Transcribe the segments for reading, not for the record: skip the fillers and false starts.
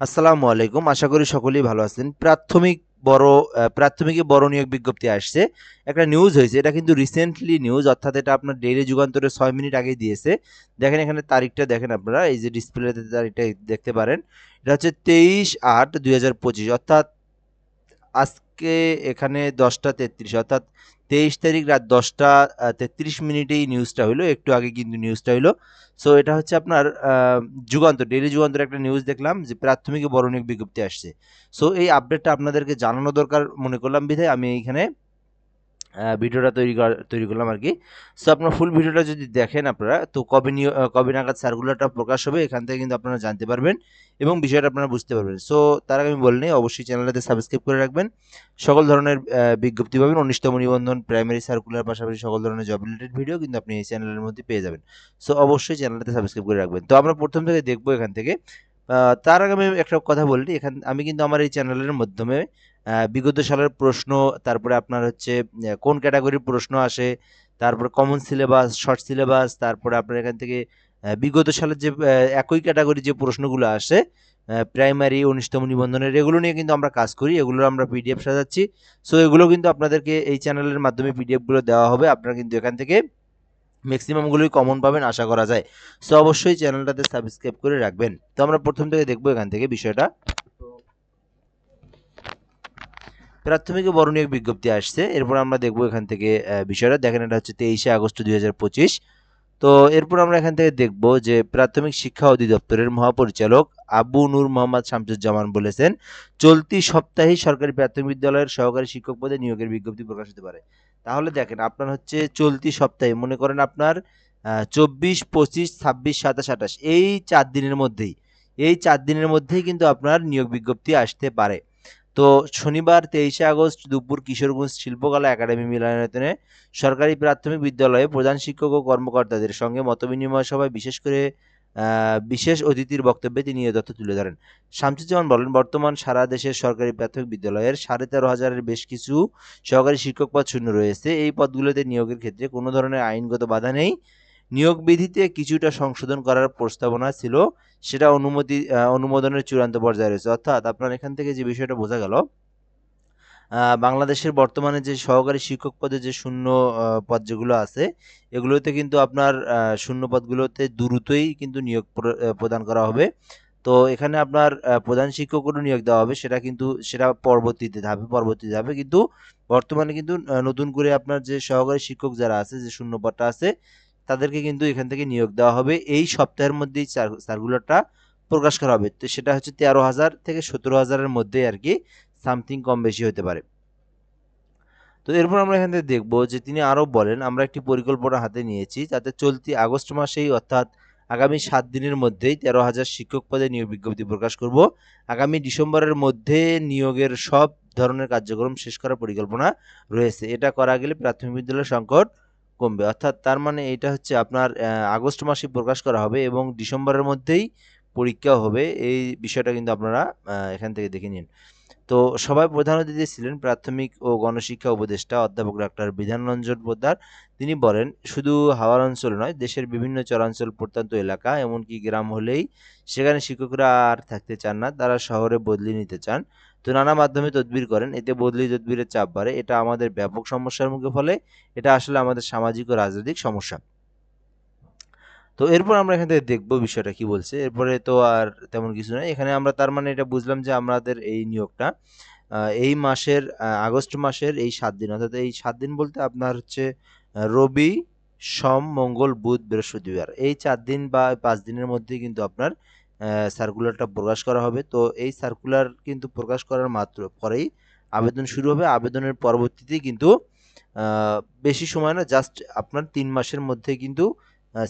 আসসালামু আলাইকুম। আশা করি সকলেই ভালো আছেন। প্রাথমিকে বড় নিয়োগ বিজ্ঞপ্তি আসছে। একটা নিউজ হয়েছে। এটা কিন্তু রিসেন্টলি নিউজ, অর্থাৎ এটা আপনার ডেইলি যুগান্তরে ৬ মিনিট আগেই দিয়েছে। দেখেন এখানে তারিখটা দেখেন আপনারা। এই যে ডিসপ্লেতে তারিখটা দেখতে পারেন। এটা হচ্ছে ২৩/৮/২০২৫, অর্থাৎ আজকে এখানে ১০টা ৩৩, অর্থাৎ ২৩ তারিখ রাত ১০টা ৩৩ মিনিটেই নিউজটা হইলো। একটু আগে কিন্তু নিউজটা হইলো। সো এটা হচ্ছে আপনার যুগান্তর, ডেইলি যুগান্তরে একটা নিউজ দেখলাম যে প্রাথমিকে বড় নিয়োগ বিজ্ঞপ্তি আসছে। সো এই আপডেটটা আপনাদেরকে জানানো দরকার মনে করলাম বিধায় আমি এইখানে ভিডিওটা তৈরি করলাম আরকি। সো আপনার ফুল ভিডিওটা যদি দেখেন আপনারা, তো কবে নাগাদ সার্কুলারটা প্রকাশ হবে এখান থেকে কিন্তু আপনারা জানতে পারবেন এবং বিষয়টা আপনারা বুঝতে পারবেন। সো তার আগে আমি বলে নেই, অবশ্যই চ্যানেলটাতে সাবস্ক্রাইব করে রাখবেন। সকল ধরনের বিজ্ঞপ্তি পাবেন। ১৯তম নিবন্ধন, প্রাইমারি সার্কুলার, পাশাপাশি সকল ধরনের জব রিলেটেড ভিডিও কিন্তু আপনি এই চ্যানেলের মধ্যে পেয়ে যাবেন। সো অবশ্যই চ্যানেলটাতে সাবস্ক্রাইব করে রাখবেন। তো আমরা ১ম থেকে দেখব এখান থেকে। তার আগে আমি একটা কথা বলি, আমি কিন্তু আমার এই চ্যানেলের মাধ্যমে বিগত সালের প্রশ্ন, তারপরে আপনার হচ্ছে কোন ক্যাটাগরির প্রশ্ন আসে, তারপরে কমন সিলেবাস, শর্ট সিলেবাস, তারপরে আপনার এখান থেকে বিগত সালের যে একই ক্যাটাগরির যে প্রশ্নগুলো আসে, প্রাইমারি ১৯তম নিবন্ধনের, এগুলো নিয়ে কিন্তু আমরা কাজ করি। এগুলোর আমরা পিডিএফ সাজাচ্ছি। সো এগুলো কিন্তু আপনাদেরকে এই চ্যানেলের মাধ্যমে পিডিএফগুলো দেওয়া হবে। আপনারা কিন্তু এখান থেকে ম্যাক্সিমামগুলোই কমন পাবেন আশা করা যায়। সো অবশ্যই চ্যানেলটাতে সাবস্ক্রাইব করে রাখবেন। তো আমরা ১ম থেকে দেখব এখান থেকে বিষয়টা। তো প্রাথমিকে বড় নিয়োগ বিজ্ঞপ্তি আসছে। এরপর আমরা দেখব এখান থেকে বিষয়টা। দেখেন এটা হচ্ছে ২৩শে আগস্ট ২০২৫। তো এরপর আমরা এখান থেকে দেখব যে প্রাথমিক শিক্ষা অধিদপ্তরের মহাপরিচালক আবু নূর মোহাম্মদ শামসুজ্জামান বলেছেন, চলতি সপ্তাহেই সরকারি প্রাথমিক বিদ্যালয়ের সহকারী শিক্ষক পদে নিয়োগের বিজ্ঞপ্তি প্রকাশ হতে পারে। তাহলে দেখেন আপনার হচ্ছে চলতি সপ্তাহে, মনে করেন আপনার ২৪, ২৫, ২৬, ২৭, ২৮ এই ৪ দিনের মধ্যেই কিন্তু আপনার নিয়োগ বিজ্ঞপ্তি আসতে পারে। তো শনিবার ২৩শে আগস্ট দুপুর কিশোরগঞ্জ শিল্পকলা একাডেমি মিলনায়তনে সরকারি প্রাথমিক বিদ্যালয়ে প্রধান শিক্ষক ও কর্মকর্তাদের সঙ্গে মতবিনিময় সভায় বিশেষ অতিথির বক্তব্যে তিনি এ তথ্য তুলে ধরেন। শামসুজ্জামান বলেন, বর্তমান সারা দেশের সরকারি প্রাথমিক বিদ্যালয়ের ১৩,৫০০-এর বেশ কিছু সহকারী শিক্ষক পদ শূন্য রয়েছে। এই পদগুলোতে নিয়োগের ক্ষেত্রে কোনো ধরনের আইনগত বাধা নেই। নিয়োগ বিধিতে কিছুটা সংশোধন করার প্রস্তাবনা ছিল, সেটা অনুমোদনের চূড়ান্ত পর্যায়ে রয়েছে। অর্থাৎ আপনার এখান থেকে যে বিষয়টা বোঝা গেল, বাংলাদেশের বর্তমানে যে সহকারী শিক্ষক পদে যে শূন্য পদ যেগুলো আছে, এগুলোতে কিন্তু আপনার শূন্য পদগুলোতে দ্রুতই কিন্তু নিয়োগ প্রদান করা হবে। তো এখানে আপনার প্রধান শিক্ষকেরও নিয়োগ দেওয়া হবে। সেটা পরবর্তী ধাপে। কিন্তু বর্তমানে কিন্তু নতুন করে আপনার যে সহকারী শিক্ষক যারা আছে, যে শূন্য পদটা আছে, তাদেরকে কিন্তু এখান থেকে নিয়োগ দেওয়া হবে। এই সপ্তাহের মধ্যেই সার্কুলারটা প্রকাশ করা হবে। তো সেটা হচ্ছে ১৩,০০০ থেকে ১৭,০০০ এর মধ্যেই আরকি, সামথিং কম বেশি হতে পারে। তো এরপর আমরা এখান থেকে দেখব যে তিনি আরো বলেন, আমরা একটি পরিকল্পনা হাতে নিয়েছি যাতে চলতি আগস্ট মাসেই, অর্থাৎ আগামী ৭ দিনের মধ্যেই ১৩,০০০ শিক্ষক পদে নিয়োগ বিজ্ঞপ্তি প্রকাশ করব। আগামী ডিসেম্বরের মধ্যে নিয়োগের সব ধরনের কার্যক্রম শেষ করার পরিকল্পনা রয়েছে। এটা করা গেলে প্রাথমিক বিদ্যালয়ের সংকট কমবে। অর্থাৎ তার মানে এটা হচ্ছে আপনার আগস্ট মাসে প্রকাশ করা হবে এবং ডিসেম্বরের মধ্যেই পরীক্ষা হবে। এই বিষয়টা কিন্তু আপনারা এখান থেকে দেখে নিন। তো সভায় প্রধান অতিথি ছিলেন প্রাথমিক ও গণশিক্ষা উপদেষ্টা অধ্যাপক ডাক্তার বিধানরঞ্জন পোদ্দার। তিনি বলেন, শুধু হাওর অঞ্চল নয়, দেশের বিভিন্ন চরাঞ্চল, প্রত্যন্ত এলাকা, এমনকি গ্রাম হলেই সেখানে শিক্ষকরা আর থাকতে চান না, তারা শহরে বদলি নিতে চান। তো নানা মাধ্যমে তদবির করেন, এতে বদলি তদবিরের চাপ বাড়ে। এটা আমাদের ব্যাপক সমস্যার মুখে ফলে। এটা আসলে আমাদের সামাজিক ও রাজনৈতিক সমস্যা। তো এরপর আমরা এখান থেকে দেখব বিষয়টা কি বলছে। এরপরে তো আর তেমন কিছু নাই। এখানে আমরা তার মানে এটা বুঝলাম যে আমাদের এই নিয়োগটা এই মাসের আগস্ট মাসের এই ৭ দিন, অর্থাৎ এই ৭ দিন বলতে আপনার হচ্ছে রবি, সোম, মঙ্গল, বুধ, বৃহস্পতিবার, এই ৪ দিন বা ৫ দিনের মধ্যেই কিন্তু আপনার সার্কুলারটা প্রকাশ করা হবে। তো এই সার্কুলার কিন্তু প্রকাশ করার মাত্র পরেই আবেদন শুরু হবে। আবেদনের পরবর্তীতেই কিন্তু আ বেশি সময় না, জাস্ট আপনার ৩ মাসের মধ্যেই কিন্তু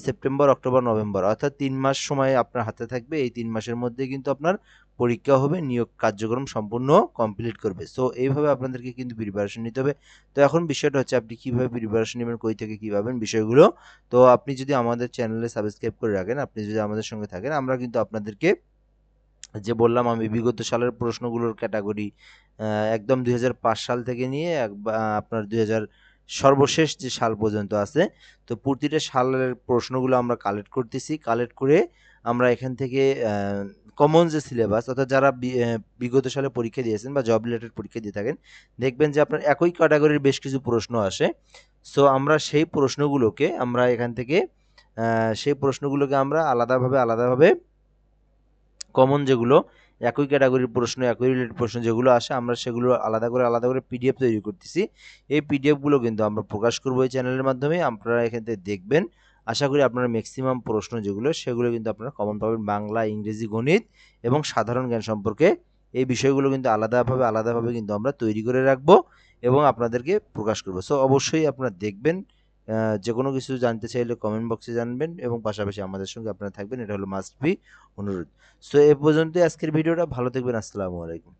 সেপ্টেম্বর, অক্টোবর, নভেম্বর, অর্থাৎ ৩ মাস সময় আপনার হাতে থাকবে। এই ৩ মাসের মধ্যেই কিন্তু আপনার পরীক্ষা হবে, নিয়োগ কার্যক্রম সম্পূর্ণ কমপ্লিট করবে। সো এইভাবে আপনাদেরকে কিন্তু প্রিপারেশন নিতে হবে। তো এখন বিষয়টা হচ্ছে আপনি কিভাবে প্রিপারেশন নিবেন, কই থেকে কি পাবেন বিষয়গুলো। তো আপনি যদি আমাদের চ্যানেলে সাবস্ক্রাইব করে রাখেন, আপনি যদি আমাদের সঙ্গে থাকেন, আমরা কিন্তু আপনাদেরকে, যে বললাম আমি, বিগত সালের প্রশ্নগুলোর ক্যাটাগরি একদম ২০০৫ সাল থেকে নিয়ে আপনার সর্বশেষ যে সাল পর্যন্ত আছে। তো প্রতিটা সালের প্রশ্নগুলো আমরা কালেক্ট করতেছি। কালেক্ট করে আমরা এখান থেকে কমন যে সিলেবাস, অর্থাৎ যারা বিগত সালে পরীক্ষা দিয়েছেন বা জব রিলেটেড পরীক্ষা দিয়ে থাকেন, দেখবেন যে আপনার একই ক্যাটাগরির বেশ কিছু প্রশ্ন আসে। সো আমরা সেই প্রশ্নগুলোকে আমরা এখান থেকে আলাদাভাবে কমন যেগুলো একই ক্যাটাগরির প্রশ্ন, একই রিলেটেড প্রশ্ন যেগুলো আসে, আমরা সেগুলো আলাদা করে পিডিএফ তৈরি করতেছি। এই পিডিএফগুলো কিন্তু আমরা প্রকাশ করব এই চ্যানেলের মাধ্যমে। আপনারা এখান থেকে দেখবেন। আশা করি আপনারা ম্যাক্সিমাম প্রশ্ন যেগুলো সেগুলো কিন্তু আপনারা কমন পাবেন। বাংলা, ইংরেজি, গণিত এবং সাধারণ জ্ঞান সম্পর্কে এই বিষয়গুলো কিন্তু আলাদাভাবে কিন্তু আমরা তৈরি করে রাখবো এবং আপনাদেরকে প্রকাশ করব। সো অবশ্যই আপনারা দেখবেন। যে কোনো কিছু জানতে চাইলে কমেন্ট বক্সে জানবেন এবং পাশাপাশি আমাদের সঙ্গে আপনারা থাকবেন। এটা হলো মাস্ট বি অনুরোধ। সো এ পর্যন্তই আজকের ভিডিওটা। ভালো থাকবেন। আসসালামু আলাইকুম।